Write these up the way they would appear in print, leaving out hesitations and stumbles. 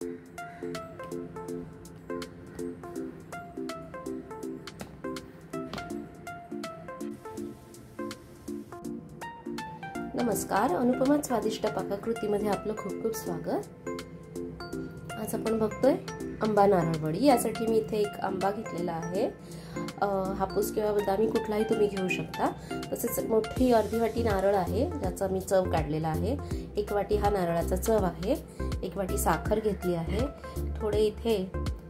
नमस्कार, अनुपमा स्वादिष्ट पाककृतीमध्ये आपलं खूप खूप स्वागत। आज आपण बघतोय आंबा नारळ वडी। यासाठी मी इथे एक आंबा घेतलेला आहे। हापूस किंवा बदामी कुठलाही तुम्ही घेऊ शकता। तसेच मोठी अर्धी वाटी नारळ आहे ज्याचा मी चव काढलेला आहे। एक वाटी हा नारळाचा चव आहे। एक वाटी साखर घेतली आहे। थोडे इथे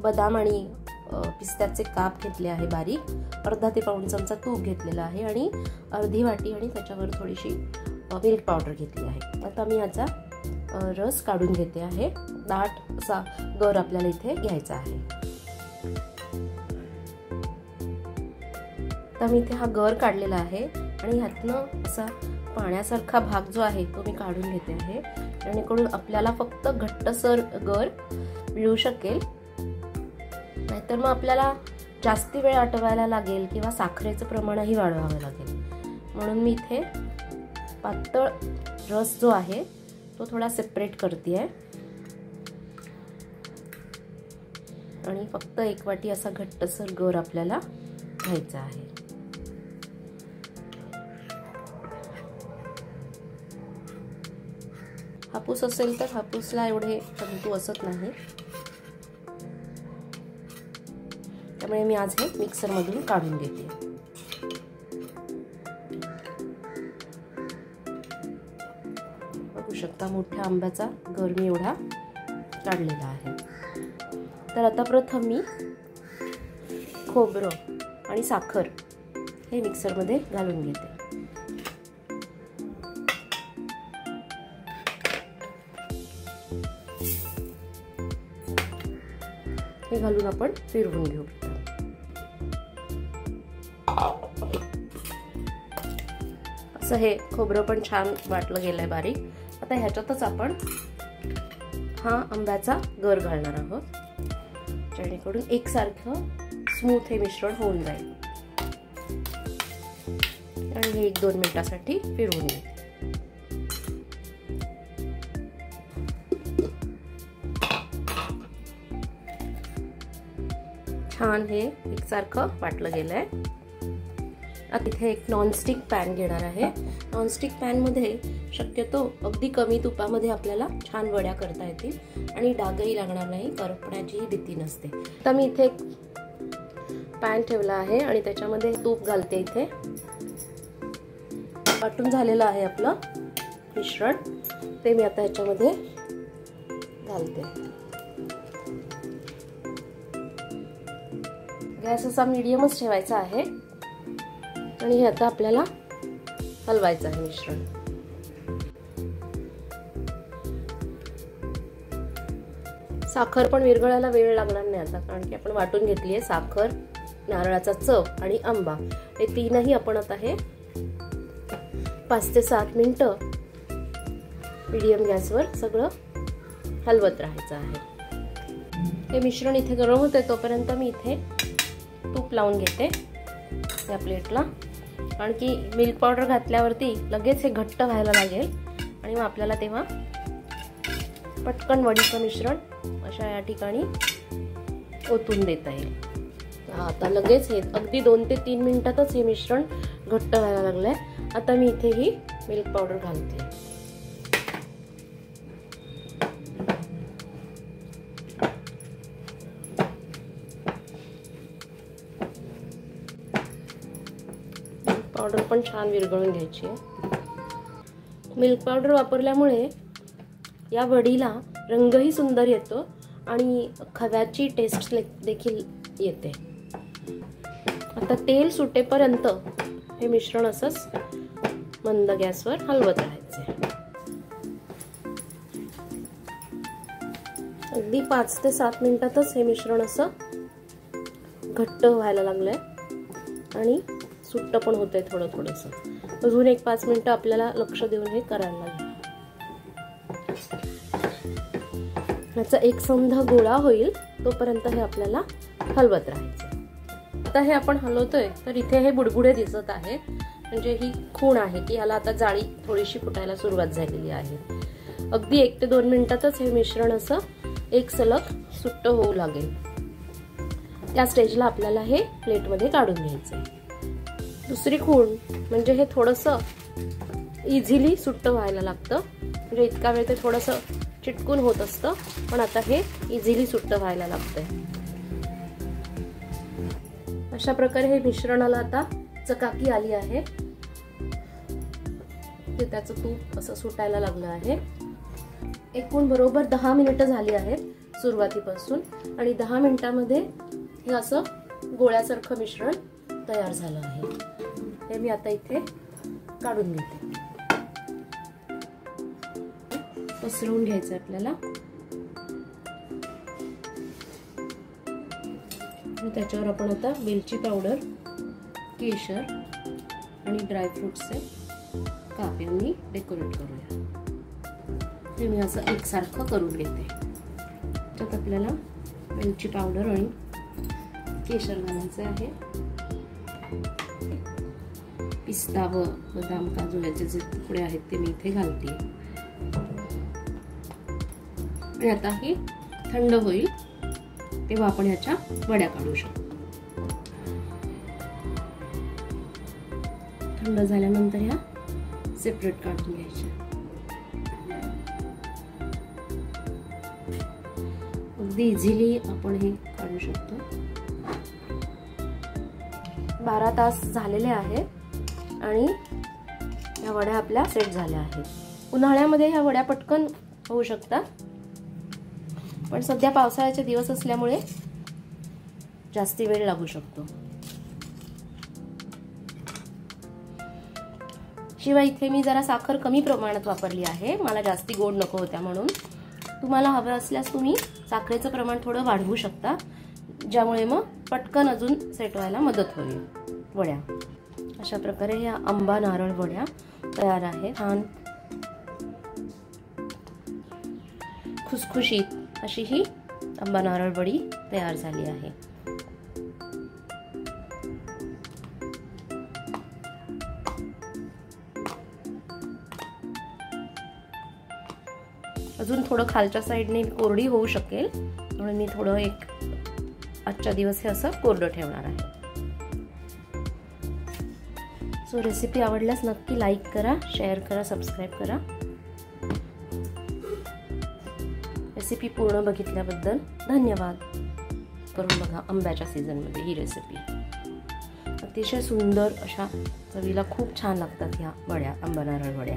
बदाम आणि पिस्त्याचे काप घेतले आहे बारीक। अर्धा ते पाऊण चमचा तूप घेतलेला आहे आणि अर्धी वाटी आणि त्याच्यावर थोडीशी मिल्क पावडर घेतली आहे। आता मी याचा रस काढून घेते आहे। दाट असा गर आपल्याला इथे घ्यायचा आहे। तर मी इथे हा गर काढलेला आहे आणि ह्यातनं असा पाण्यासारखा भाग जो आहे तो मी काढून घेते आहे, जेणेकरून आपल्याला फक्त घट्टसर गर मिळू शकेल। नाहीतर मग आपल्याला जास्ती वेळ आटवायला लागेल किंवा साखरेचं प्रमाणही वाढवावं लागेल। म्हणून मी इथे पातळ रस जो आहे तो थोडा सेपरेट करते आणि फक्त एक वाटी असा घट्टसर गर आपल्याला घ्यायचा आहे। हापूस असेल तर हापूसला एवढे तंतू असत नाही, त्यामुळे मी आज हे मिक्सर मधून काढून घेते। बघू शकता मोठ्या आंब्याचा गर मी एवढा काढलेला आहे। तर आता प्रथम मी खोबरं आणि साखर हे मिक्सर मध्ये घालून घेते। हे घालून आपण फिरवून घेऊ। असं हे खोबरं पण छान वाटलं गेलंय बारीक। आता ह्याच्यातच आपण हा आंब्याचा गर घालणार आहोत, जेणेकरून एकसारखं स्मूथ हे मिश्रण होऊन जाईल। आणि हे 1-2 मिनिटांसाठी फिरवून घेते। छान हे एकसारखं वाटलं गेलंय। आता इथे एक नॉनस्टिक पॅन घेणार आहे। नॉनस्टिक पॅन मध्ये शक्यतो अगदी कमी तुपामध्ये आपल्याला छान वड्या करता येतील आणि डागही लागणार नाही, करपण्याचीही भीती नसते। तर मी इथे एक पॅन ठेवला आहे आणि त्याच्यामध्ये तूप घालते। इथे वाटून झालेलं आहे आपलं मिश्रण, ते मी आता ह्याच्यामध्ये घालते। गॅस असा मीडियमच ठेवायचा आहे आणि हे आता आपल्याला हलवायचं आहे मिश्रण। साखर पण विरघळायला वेळ लागणार नाही आता, कारण की आपण वाटून घेतली आहे। साखर, नारळाचा चव आणि आंबा हे तीनही आपण आता हे 5 ते 7 मिनिटं मीडियम गॅसवर सगळं हलवत राहायचं आहे। हे मिश्रण इथे गरम होते तोपर्यंत मी इथे तूप लावून घेते या प्लेटला, कारण की मिल्क पावडर घातल्यावरती लगेच हे घट्ट व्हायला लागेल आणि मग आपल्याला तेव्हा पटकन वडीचं मिश्रण अशा या ठिकाणी ओतून देता येईल। आता लगेच हे अगदी 2 ते 3 मिनिटातच हे मिश्रण घट्ट व्हायला लागलंय। आता मी इथे ही मिल्क पावडर घालते। पावडर पण छान विरघळून घ्यायची आहे। मिल्क पावडर वापरल्यामुळे या वडीला रंगही सुंदर येतो आणि खव्याची टेस्ट देखील येते। आता तेल सुटेपर्यंत हे मिश्रण असंच मंद गॅसवर हलवत राहायचे। अगदी 5 ते 7 मिनिटातच हे मिश्रण असं घट्ट व्हायला लागलंय आणि सुट्ट पण होतंय थोडं थोडंसं। अजून एक 5 मिनिटं आपल्याला लक्ष देऊन हे करायला लागेल। याचा एक संध गोळा होईल तोपर्यंत हे आपल्याला हलवत राहायचं। आता हे आपण हलवतोय तर इथे हे बुडबुडे दिसत आहेत, म्हणजे ही खूण आहे की याला आता जाळी थोडीशी फुटायला सुरुवात झालेली आहे। अगदी 1 ते 2 मिनिटातच हे मिश्रण असं एक सलग सुट्ट होऊ लागेल. त्या स्टेजला आपल्याला हे प्लेटमध्ये काढून घ्यायचं. दुसरी खूण म्हणजे हे थोडंसं इझिली सुट्ट व्हायला लागतं. म्हणजे इतका वेळ ते थोडंसं चिटकून होत असतं, पण आता हे इझिली सुट्ट व्हायला लागतंय. अशा प्रकारे हे मिश्रणाला आता चकाकी आली आहे. ते त्याचं तूप असं सुटायला लागलं आहे. एकूण बरोबर 10 मिनिटं झाली आहेत सुरुवातीपासून, आणि 10 मिनिटांमध्ये हे असं गोळ्यासारखं मिश्रण तयार झालं आहे. हे मी आता इथे काढून घेते. पसरवून घ्यायचं आपल्याला. त्याच्यावर आपण आता वेलची पावडर, केशर आणि ड्रायफ्रुट्सचे काप्यांनी डेकोरेट करूया. हे मी असं एकसारखं करून घेते. त्यात आपल्याला वेलची पावडर आणि केशर घालायचं आहे. पिस्ता व बदाम, काजू याचे जे तुकडे आहेत ते मी इथे घालते. आणि आता हे थंड होईल तेव्हा आपण ह्याच्या वड्या काढू शकतो. थंड झाल्यानंतर ह्या सेपरेट काढून घ्यायच्या. अगदी इझिली आपण हे काढू शकतो. 12 तास झालेले आहेत आणि ह्या वड्या आपल्या सेट झाल्या आहेत. उन्हाळ्यामध्ये ह्या वड्या पटकन होऊ शकतात, पण सध्या पावसाळ्याचे दिवस असल्यामुळे जास्ती वेळ लागू शकतो. शिवाय इथे मी जरा साखर कमी प्रमाणात वापरली आहे. मला जास्ती गोड नको होत्या म्हणून. तुम्हाला हवं असल्यास तुम्ही साखरेचं प्रमाण थोडं वाढवू शकता, ज्यामुळे मग पटकन अजून सेट व्हायला मदत होईल. वड्या अशा प्रकारे ह्या आंबा नारळ वड्या तयार आहेत. छान खुसखुशीत अशी ही आंबा नारळ वडी तयार झाली आहे. अजून थोडं खालच्या साईडने कोरडी होऊ शकेल, म्हणून मी थोडं आजच्या दिवस हे असं कोरडं ठेवणार आहे. सो रेसिपी आवडल्यास नक्की लाईक करा, शेअर करा, सबस्क्राईब करा. रेसिपी पूर्ण बघितल्याबद्दल धन्यवाद. करून बघा आंब्याच्या सीझनमध्ये ही रेसिपी. अतिशय सुंदर अशा चवीला खूप छान लागतात ह्या वड्या, आंबा नारळ वड्या.